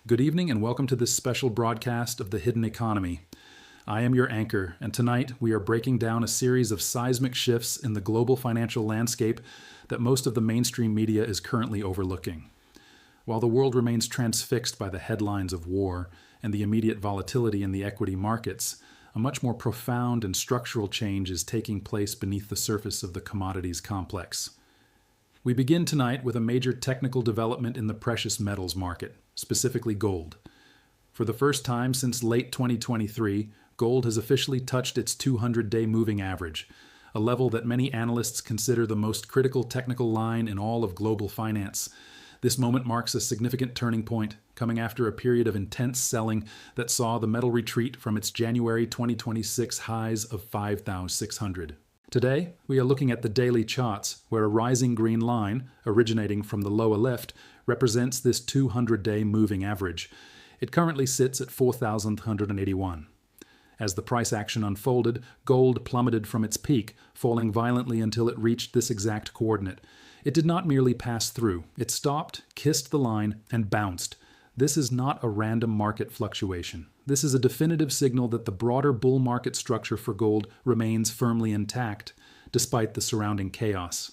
Good evening and welcome to this special broadcast of The Hidden Economy. I am your anchor, and tonight we are breaking down a series of seismic shifts in the global financial landscape that most of the mainstream media is currently overlooking. While the world remains transfixed by the headlines of war and the immediate volatility in the equity markets, a much more profound and structural change is taking place beneath the surface of the commodities complex. We begin tonight with a major technical development in the precious metals market, specifically gold. For the first time since late 2023, gold has officially touched its 200-day moving average, a level that many analysts consider the most critical technical line in all of global finance. This moment marks a significant turning point, coming after a period of intense selling that saw the metal retreat from its January 2026 highs of 5,600. Today, we are looking at the daily charts, where a rising green line, originating from the lower left, represents this 200-day moving average. It currently sits at 4,181. As the price action unfolded, gold plummeted from its peak, falling violently until it reached this exact coordinate. It did not merely pass through. It stopped, kissed the line, and bounced. This is not a random market fluctuation. This is a definitive signal that the broader bull market structure for gold remains firmly intact, despite the surrounding chaos.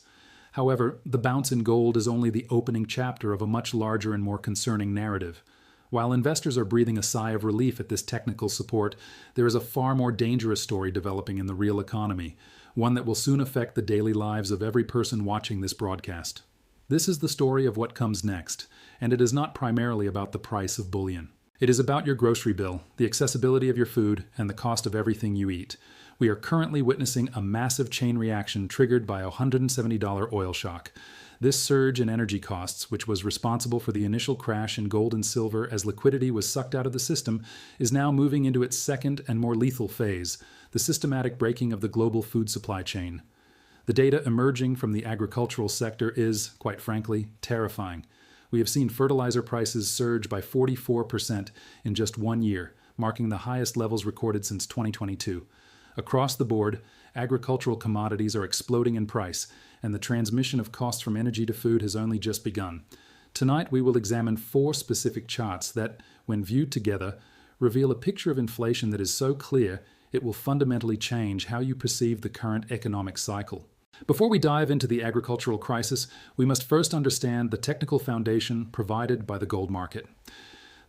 However, the bounce in gold is only the opening chapter of a much larger and more concerning narrative. While investors are breathing a sigh of relief at this technical support, there is a far more dangerous story developing in the real economy, one that will soon affect the daily lives of every person watching this broadcast. This is the story of what comes next, and it is not primarily about the price of bullion. It is about your grocery bill, the accessibility of your food, and the cost of everything you eat. We are currently witnessing a massive chain reaction triggered by a $170 oil shock. This surge in energy costs, which was responsible for the initial crash in gold and silver as liquidity was sucked out of the system, is now moving into its second and more lethal phase, the systematic breaking of the global food supply chain. The data emerging from the agricultural sector is, quite frankly, terrifying. We have seen fertilizer prices surge by 44% in just 1 year, marking the highest levels recorded since 2022. Across the board, agricultural commodities are exploding in price, and the transmission of costs from energy to food has only just begun. Tonight, we will examine 4 specific charts that, when viewed together, reveal a picture of inflation that is so clear it will fundamentally change how you perceive the current economic cycle. Before we dive into the agricultural crisis, we must first understand the technical foundation provided by the gold market.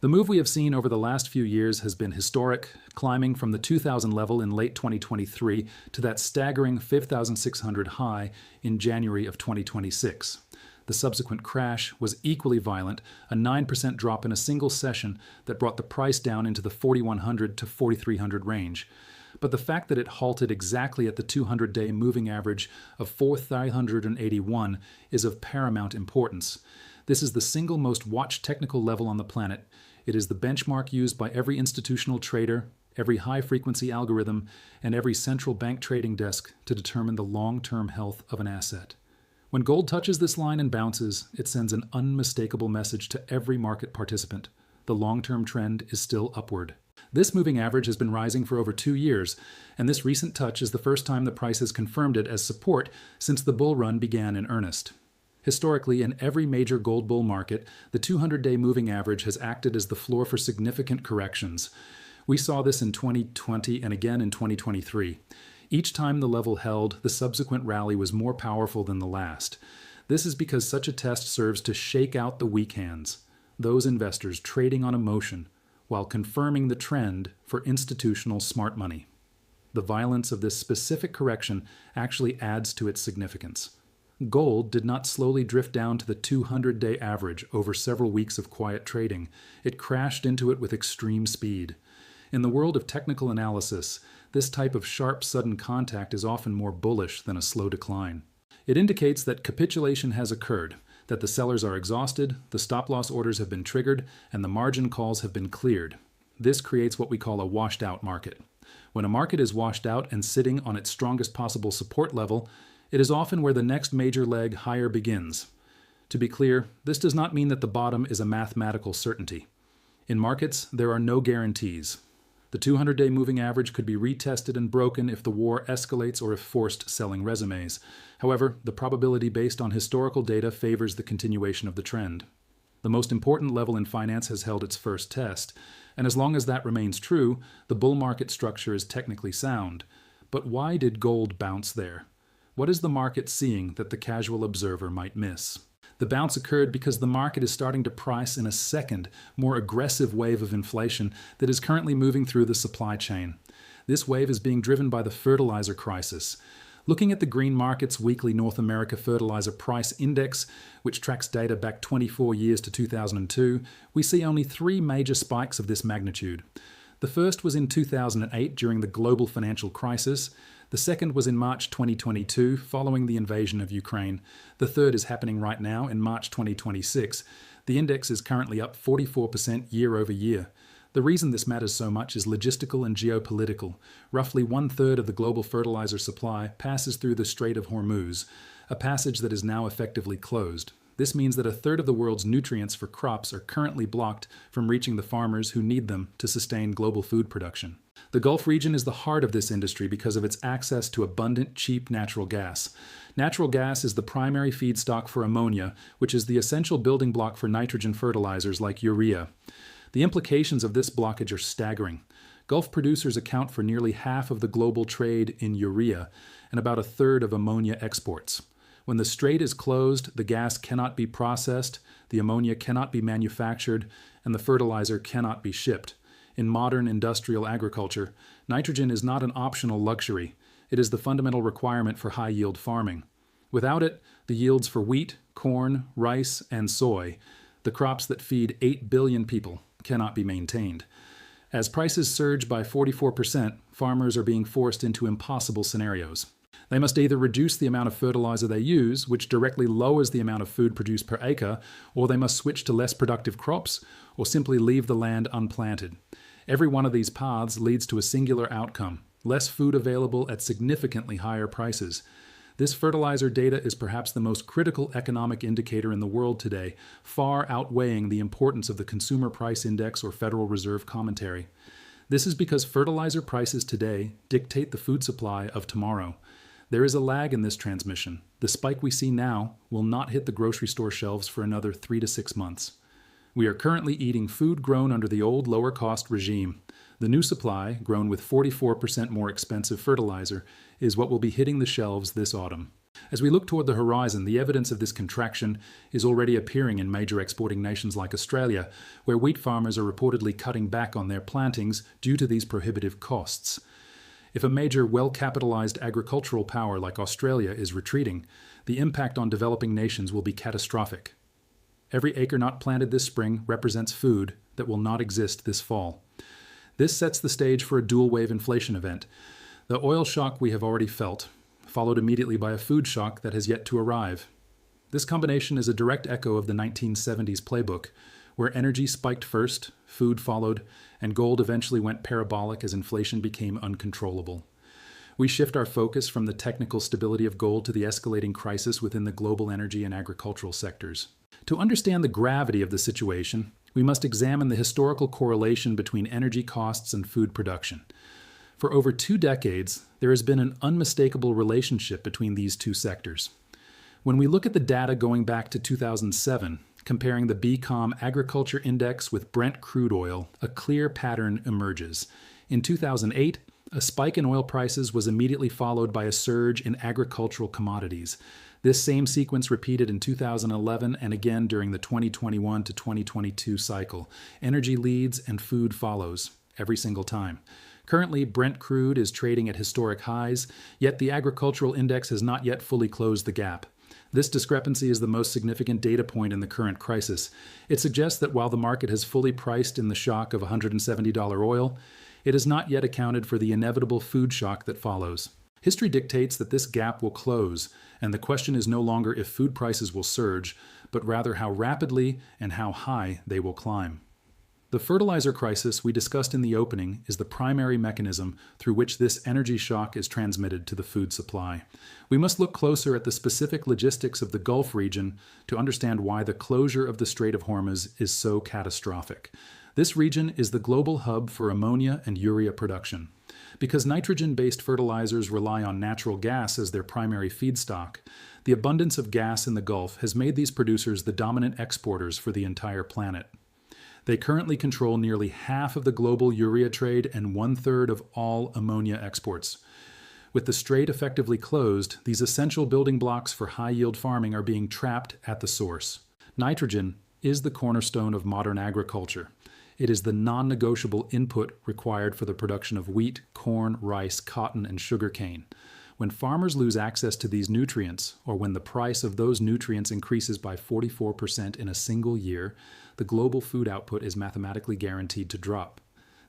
The move we have seen over the last few years has been historic, climbing from the 2,000 level in late 2023 to that staggering 5,600 high in January of 2026. The subsequent crash was equally violent, a 9% drop in a single session that brought the price down into the 4,100 to 4,300 range. But the fact that it halted exactly at the 200-day moving average of 4,381 is of paramount importance. This is the single most watched technical level on the planet. It is the benchmark used by every institutional trader, every high-frequency algorithm, and every central bank trading desk to determine the long-term health of an asset. When gold touches this line and bounces, it sends an unmistakable message to every market participant. The long-term trend is still upward. This moving average has been rising for over 2 years, and this recent touch is the first time the price has confirmed it as support since the bull run began in earnest. Historically, in every major gold bull market, the 200-day moving average has acted as the floor for significant corrections. We saw this in 2020 and again in 2023. Each time the level held, the subsequent rally was more powerful than the last. This is because such a test serves to shake out the weak hands, those investors trading on emotion, while confirming the trend for institutional smart money. The violence of this specific correction actually adds to its significance. Gold did not slowly drift down to the 200-day average over several weeks of quiet trading. It crashed into it with extreme speed. In the world of technical analysis, this type of sharp, sudden contact is often more bullish than a slow decline. It indicates that capitulation has occurred, that the sellers are exhausted, the stop-loss orders have been triggered, and the margin calls have been cleared. This creates what we call a washed-out market. When a market is washed out and sitting on its strongest possible support level, it is often where the next major leg higher begins. To be clear, this does not mean that the bottom is a mathematical certainty. In markets, there are no guarantees. The 200-day moving average could be retested and broken if the war escalates or if forced selling resumes. However, the probability based on historical data favors the continuation of the trend. The most important level in finance has held its first test, and as long as that remains true, the bull market structure is technically sound. But why did gold bounce there? What is the market seeing that the casual observer might miss? The bounce occurred because the market is starting to price in a second, more aggressive wave of inflation that is currently moving through the supply chain. This wave is being driven by the fertilizer crisis. Looking at the Green Markets Weekly North America Fertilizer Price Index, which tracks data back 24 years to 2002, we see only 3 major spikes of this magnitude. The first was in 2008 during the global financial crisis. The second was in March 2022, following the invasion of Ukraine. The third is happening right now in March 2026. The index is currently up 44% year over year. The reason this matters so much is logistical and geopolitical. Roughly 1/3 of the global fertilizer supply passes through the Strait of Hormuz, a passage that is now effectively closed. This means that 1/3 of the world's nutrients for crops are currently blocked from reaching the farmers who need them to sustain global food production. The Gulf region is the heart of this industry because of its access to abundant, cheap natural gas. Natural gas is the primary feedstock for ammonia, which is the essential building block for nitrogen fertilizers like urea. The implications of this blockage are staggering. Gulf producers account for nearly half of the global trade in urea and about 1/3 of ammonia exports. When the strait is closed, the gas cannot be processed, the ammonia cannot be manufactured, and the fertilizer cannot be shipped. In modern industrial agriculture, nitrogen is not an optional luxury. It is the fundamental requirement for high-yield farming. Without it, the yields for wheat, corn, rice, and soy, the crops that feed 8 billion people, cannot be maintained. As prices surge by 44%, farmers are being forced into impossible scenarios. They must either reduce the amount of fertilizer they use, which directly lowers the amount of food produced per acre, or they must switch to less productive crops, or simply leave the land unplanted. Every one of these paths leads to a singular outcome: less food available at significantly higher prices. This fertilizer data is perhaps the most critical economic indicator in the world today, far outweighing the importance of the Consumer Price Index or Federal Reserve commentary. This is because fertilizer prices today dictate the food supply of tomorrow. There is a lag in this transmission. The spike we see now will not hit the grocery store shelves for another 3 to 6 months. We are currently eating food grown under the old lower-cost regime. The new supply, grown with 44% more expensive fertilizer, is what will be hitting the shelves this autumn. As we look toward the horizon, the evidence of this contraction is already appearing in major exporting nations like Australia, where wheat farmers are reportedly cutting back on their plantings due to these prohibitive costs. If a major, well-capitalized agricultural power like Australia is retreating, the impact on developing nations will be catastrophic. Every acre not planted this spring represents food that will not exist this fall. This sets the stage for a dual-wave inflation event. The oil shock we have already felt, followed immediately by a food shock that has yet to arrive. This combination is a direct echo of the 1970s playbook, where energy spiked first, food followed, and gold eventually went parabolic as inflation became uncontrollable. We shift our focus from the technical stability of gold to the escalating crisis within the global energy and agricultural sectors. To understand the gravity of the situation, we must examine the historical correlation between energy costs and food production. For over 2 decades, there has been an unmistakable relationship between these two sectors. When we look at the data going back to 2007, comparing the BCOM Agriculture Index with Brent crude oil, a clear pattern emerges. In 2008, a spike in oil prices was immediately followed by a surge in agricultural commodities. This same sequence repeated in 2011 and again during the 2021 to 2022 cycle. Energy leads and food follows, every single time. Currently, Brent crude is trading at historic highs, yet the agricultural index has not yet fully closed the gap. This discrepancy is the most significant data point in the current crisis. It suggests that while the market has fully priced in the shock of $170 oil, it has not yet accounted for the inevitable food shock that follows. History dictates that this gap will close, and the question is no longer if food prices will surge, but rather how rapidly and how high they will climb. The fertilizer crisis we discussed in the opening is the primary mechanism through which this energy shock is transmitted to the food supply. We must look closer at the specific logistics of the Gulf region to understand why the closure of the Strait of Hormuz is so catastrophic. This region is the global hub for ammonia and urea production. Because nitrogen-based fertilizers rely on natural gas as their primary feedstock, the abundance of gas in the Gulf has made these producers the dominant exporters for the entire planet. They currently control nearly half of the global urea trade and 1/3 of all ammonia exports. With the strait effectively closed, these essential building blocks for high-yield farming are being trapped at the source. Nitrogen is the cornerstone of modern agriculture. It is the non-negotiable input required for the production of wheat, corn, rice, cotton, and sugarcane. When farmers lose access to these nutrients, or when the price of those nutrients increases by 44% in a single year, the global food output is mathematically guaranteed to drop.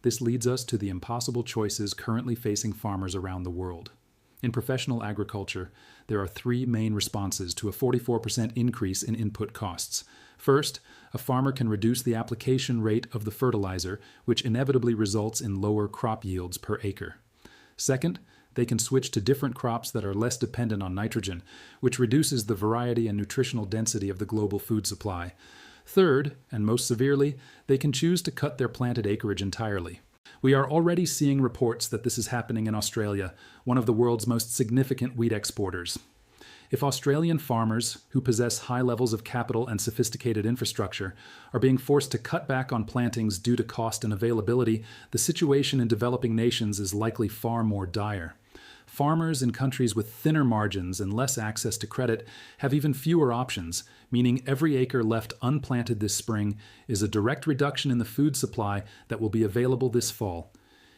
This leads us to the impossible choices currently facing farmers around the world. In professional agriculture, there are three main responses to a 44% increase in input costs. First, a farmer can reduce the application rate of the fertilizer, which inevitably results in lower crop yields per acre. Second, they can switch to different crops that are less dependent on nitrogen, which reduces the variety and nutritional density of the global food supply. Third, and most severely, they can choose to cut their planted acreage entirely. We are already seeing reports that this is happening in Australia, one of the world's most significant wheat exporters. If Australian farmers, who possess high levels of capital and sophisticated infrastructure, are being forced to cut back on plantings due to cost and availability, the situation in developing nations is likely far more dire. Farmers in countries with thinner margins and less access to credit have even fewer options, meaning every acre left unplanted this spring is a direct reduction in the food supply that will be available this fall.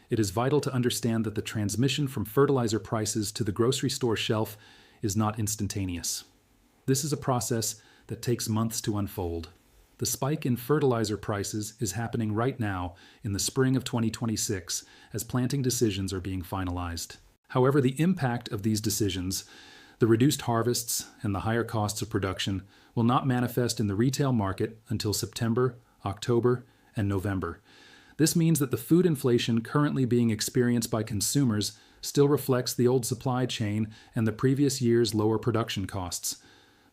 It is vital to understand that the transmission from fertilizer prices to the grocery store shelf is not instantaneous. This is a process that takes months to unfold. The spike in fertilizer prices is happening right now in the spring of 2026 as planting decisions are being finalized. However, the impact of these decisions, the reduced harvests and the higher costs of production, will not manifest in the retail market until September, October, and November. This means that the food inflation currently being experienced by consumers still reflects the old supply chain and the previous year's lower production costs.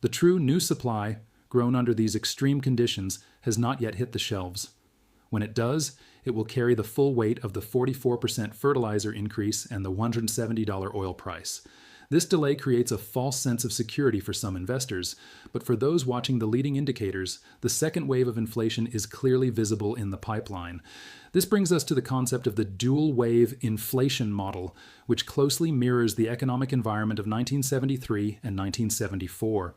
The true new supply, grown under these extreme conditions, has not yet hit the shelves. When it does, it will carry the full weight of the 44% fertilizer increase and the $170 oil price. This delay creates a false sense of security for some investors, but for those watching the leading indicators, the second wave of inflation is clearly visible in the pipeline. This brings us to the concept of the dual wave inflation model, which closely mirrors the economic environment of 1973 and 1974.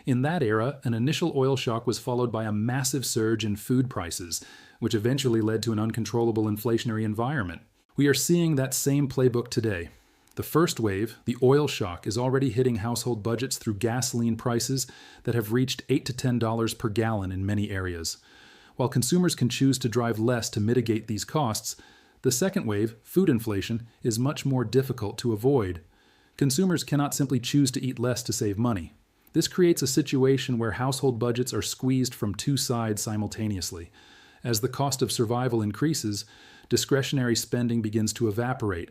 In that era, an initial oil shock was followed by a massive surge in food prices, which eventually led to an uncontrollable inflationary environment. We are seeing that same playbook today. The first wave, the oil shock, is already hitting household budgets through gasoline prices that have reached $8 to $10 per gallon in many areas. While consumers can choose to drive less to mitigate these costs, the second wave, food inflation, is much more difficult to avoid. Consumers cannot simply choose to eat less to save money. This creates a situation where household budgets are squeezed from two sides simultaneously. As the cost of survival increases, discretionary spending begins to evaporate,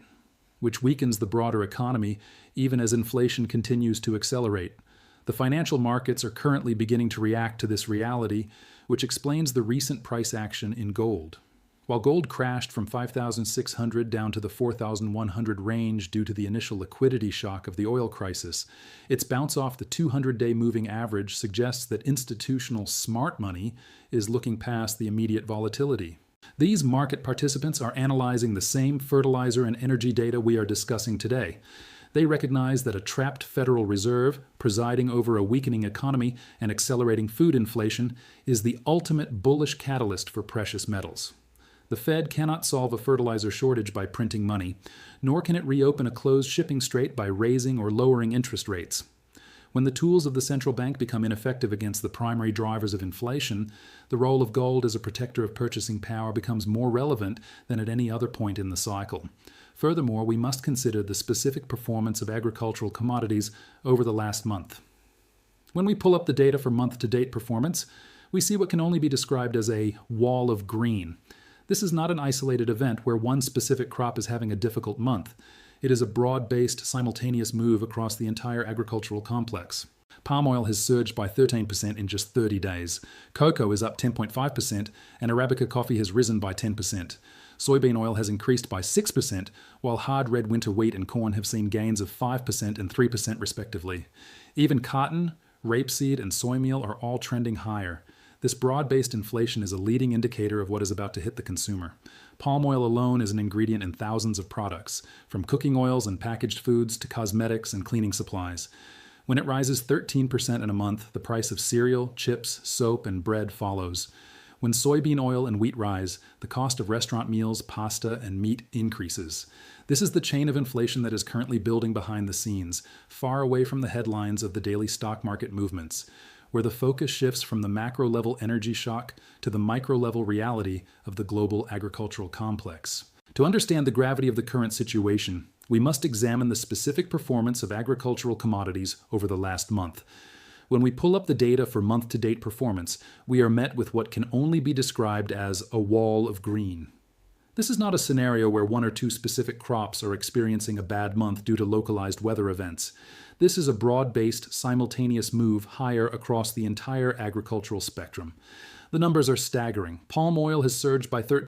which weakens the broader economy even as inflation continues to accelerate. The financial markets are currently beginning to react to this reality, which explains the recent price action in gold. While gold crashed from $5,600 down to the $4,100 range due to the initial liquidity shock of the oil crisis, its bounce off the 200-day moving average suggests that institutional smart money is looking past the immediate volatility. These market participants are analyzing the same fertilizer and energy data we are discussing today. They recognize that a trapped Federal Reserve, presiding over a weakening economy and accelerating food inflation, is the ultimate bullish catalyst for precious metals. The Fed cannot solve a fertilizer shortage by printing money, nor can it reopen a closed shipping strait by raising or lowering interest rates. When the tools of the central bank become ineffective against the primary drivers of inflation, the role of gold as a protector of purchasing power becomes more relevant than at any other point in the cycle. Furthermore, we must consider the specific performance of agricultural commodities over the last month. When we pull up the data for month-to-date performance, we see what can only be described as a wall of green. This is not an isolated event where one specific crop is having a difficult month. It is a broad-based, simultaneous move across the entire agricultural complex. Palm oil has surged by 13% in just 30 days. Cocoa is up 10.5%, and Arabica coffee has risen by 10%. Soybean oil has increased by 6%, while hard red winter wheat and corn have seen gains of 5% and 3% respectively. Even cotton, rapeseed, and soy meal are all trending higher. This broad-based inflation is a leading indicator of what is about to hit the consumer. Palm oil alone is an ingredient in thousands of products, from cooking oils and packaged foods to cosmetics and cleaning supplies. When it rises 13% in a month, the price of cereal, chips, soap, and bread follows. When soybean oil and wheat rise, the cost of restaurant meals, pasta, and meat increases. This is the chain of inflation that is currently building behind the scenes, far away from the headlines of the daily stock market movements, where the focus shifts from the macro-level energy shock to the micro-level reality of the global agricultural complex. To understand the gravity of the current situation, we must examine the specific performance of agricultural commodities over the last month. When we pull up the data for month-to-date performance, we are met with what can only be described as a wall of green. This is not a scenario where one or two specific crops are experiencing a bad month due to localized weather events. This is a broad-based, simultaneous move higher across the entire agricultural spectrum. The numbers are staggering. Palm oil has surged by 13%.